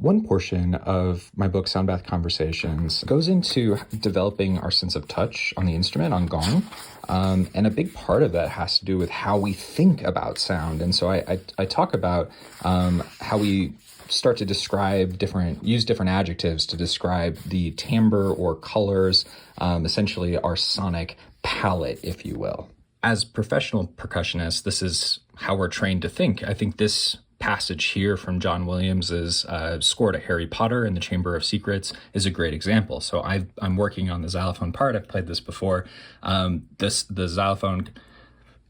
One portion of my book, Sound Bath Conversations, goes into developing our sense of touch on the instrument, on gong. And a big part of that has to do with how we think about sound. And so I talk about how we start to use different adjectives to describe the timbre or colors, essentially our sonic palette, if you will. As professional percussionists, this is how we're trained to think. I think this passage here from John Williams's score to Harry Potter and the Chamber of Secrets is a great example. So I'm working on the xylophone part. I've played this before. The xylophone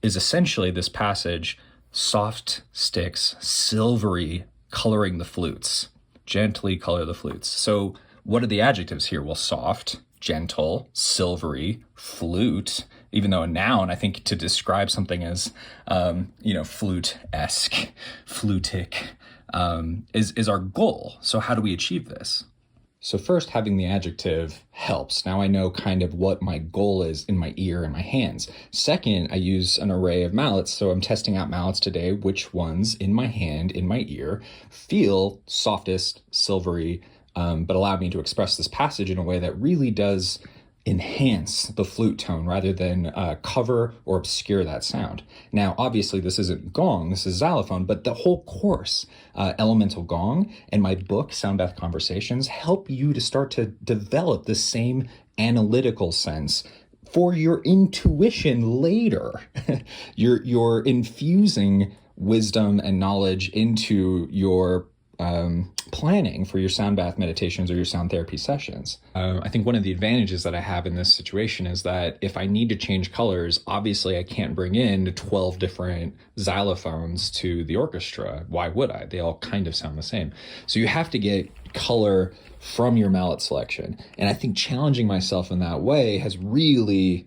is essentially this passage: soft sticks, silvery, coloring the flutes, gently color the flutes. So what are the adjectives here? Well, soft, gentle, silvery, flute. Even though a noun, I think to describe something as, flute-esque, flutic, is our goal. So how do we achieve this? So first, having the adjective helps. Now I know kind of what my goal is in my ear and my hands. Second, I use an array of mallets. So I'm testing out mallets today, which ones in my hand, in my ear, feel softest, silvery, but allow me to express this passage in a way that really does enhance the flute tone rather than cover or obscure that sound. Now, obviously, this isn't gong, this is xylophone, but the whole course, Elemental Gong, and my book, Sound Bath Conversations, help you to start to develop the same analytical sense for your intuition later. You're infusing wisdom and knowledge into your planning for your sound bath meditations or your sound therapy sessions. I think one of the advantages that I have in this situation is that if I need to change colors, obviously I can't bring in 12 different xylophones to the orchestra. Why would I? They all kind of sound the same. So you have to get color from your mallet selection. And I think challenging myself in that way has really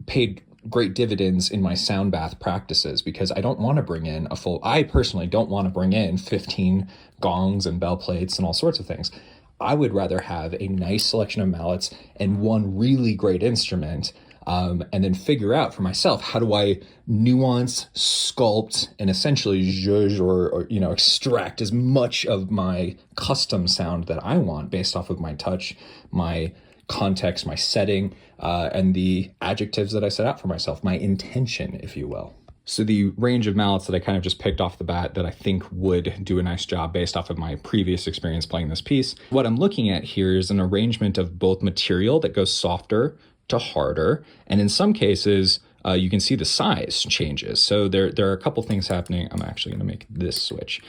paid great dividends in my sound bath practices, because I don't want to bring in I personally don't want to bring in 15 gongs and bell plates and all sorts of things. I would rather have a nice selection of mallets and one really great instrument, and then figure out for myself, how do I nuance, sculpt, and essentially zhuzh or extract as much of my custom sound that I want based off of my touch, my context, my setting, and the adjectives that I set out for myself, my intention, if you will. So the range of mallets that I kind of just picked off the bat that I think would do a nice job based off of my previous experience playing this piece. What I'm looking at here is an arrangement of both material that goes softer to harder, and in some cases, you can see the size changes. So there are a couple things happening. I'm actually going to make this switch.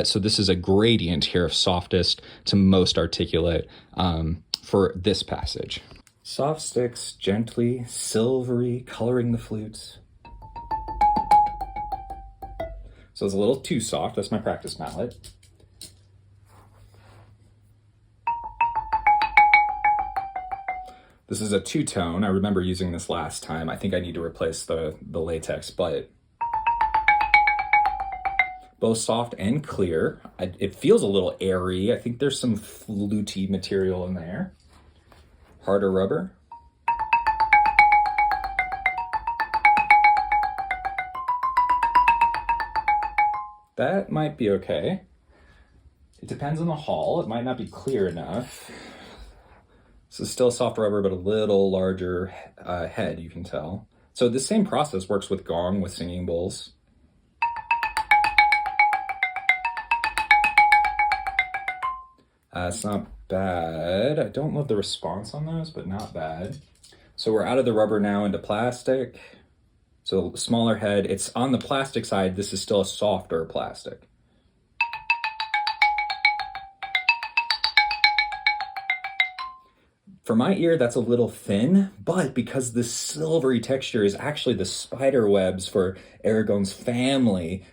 So this is a gradient here of softest to most articulate for this passage. Soft sticks, gently, silvery, coloring the flutes. So it's a little too soft. That's my practice mallet. This is a two-tone. I remember using this last time. I think I need to replace the latex, but both soft and clear. It feels a little airy. I think there's some fluty material in there. Harder rubber. That might be okay. It depends on the hull. It might not be clear enough. This is still soft rubber, but a little larger head, you can tell. So the same process works with gong, with singing bowls. It's not bad. I don't love the response on those, but not bad. So we're out of the rubber now into plastic. So smaller head. It's on the plastic side. This is still a softer plastic. For my ear, that's a little thin, but because the silvery texture is actually the spider webs for Aragon's family,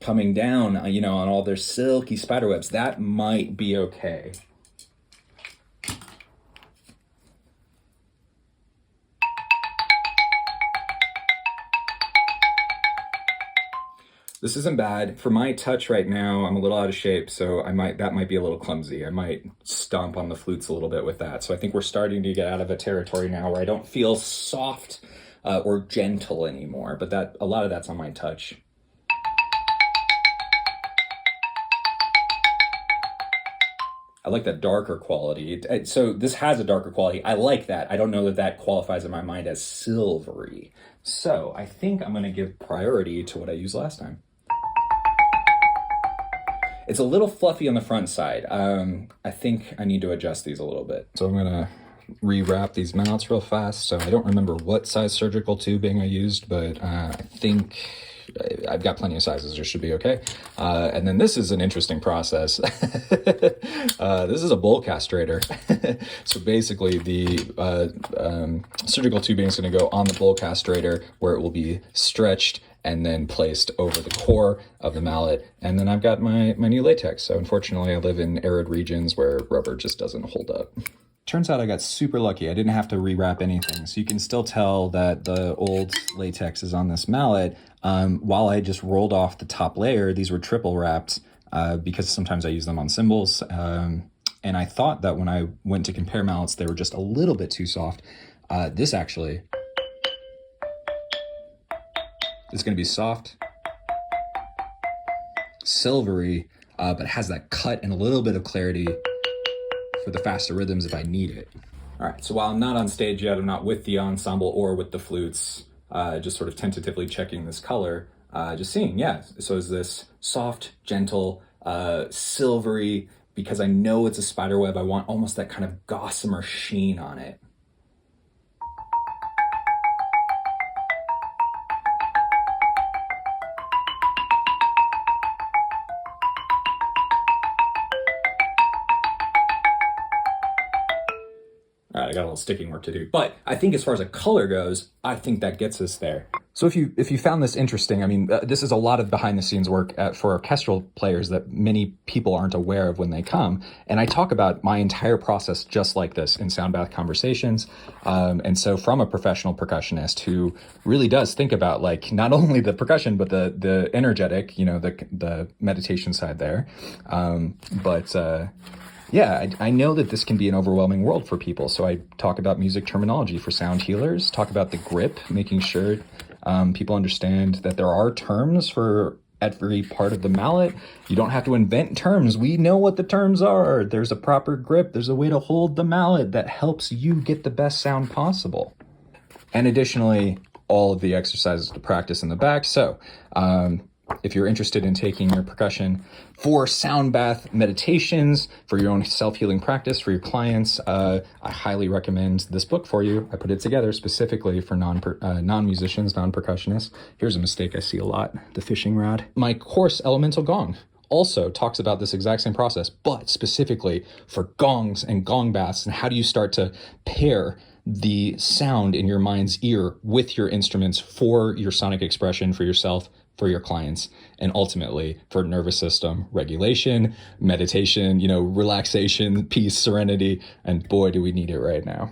coming down, on all their silky spider webs, that might be okay. This isn't bad. For my touch right now, I'm a little out of shape, so that might be a little clumsy. I might stomp on the flutes a little bit with that. So I think we're starting to get out of a territory now where I don't feel soft or gentle anymore, but a lot of that's on my touch. I like that darker quality. So this has a darker quality. I like that. I don't know that that qualifies in my mind as silvery. So I think I'm going to give priority to what I used last time. It's a little fluffy on the front side. I think I need to adjust these a little bit. So I'm going to rewrap these mallets real fast. So I don't remember what size surgical tubing I used, but I think I've got plenty of sizes. There should be okay. And then this is an interesting process. This is a bowl castrator. So basically the surgical tubing is going to go on the bowl castrator where it will be stretched and then placed over the core of the mallet. And then I've got my new latex. So unfortunately I live in arid regions where rubber just doesn't hold up. Turns out I got super lucky. I didn't have to rewrap anything. So you can still tell that the old latex is on this mallet. While I just rolled off the top layer, these were triple wrapped because sometimes I use them on cymbals. And I thought that when I went to compare mallets, they were just a little bit too soft. This actually is going to be soft, silvery, but has that cut and a little bit of clarity for the faster rhythms if I need it. All right, so while I'm not on stage yet, I'm not with the ensemble or with the flutes, just sort of tentatively checking this color, just seeing, yeah, so is this soft, gentle, silvery, because I know it's a spider web, I want almost that kind of gossamer sheen on it. All right, I got a little sticking work to do. But I think as far as a color goes, I think that gets us there. So if you found this interesting, I mean, this is a lot of behind the scenes work for orchestral players that many people aren't aware of when they come. And I talk about my entire process just like this in Sound Bath Conversations. And so from a professional percussionist who really does think about like not only the percussion, but the energetic, you know, the meditation side there. Yeah, I know that this can be an overwhelming world for people. So I talk about music terminology for sound healers, talk about the grip, making sure people understand that there are terms for every part of the mallet. You don't have to invent terms. We know what the terms are. There's a proper grip. There's a way to hold the mallet that helps you get the best sound possible. And additionally, all of the exercises to practice in the back. So, if you're interested in taking your percussion for sound bath meditations, for your own self-healing practice, for your clients, I highly recommend this book for you. I put it together specifically for non-musicians, non-percussionists. Here's a mistake I see a lot, the fishing rod. My course, Elemental Gong, also talks about this exact same process, but specifically for gongs and gong baths, and how do you start to pair the sound in your mind's ear with your instruments for your sonic expression, for yourself, for your clients, and ultimately for nervous system regulation, meditation, relaxation, peace, serenity, and boy, do we need it right now.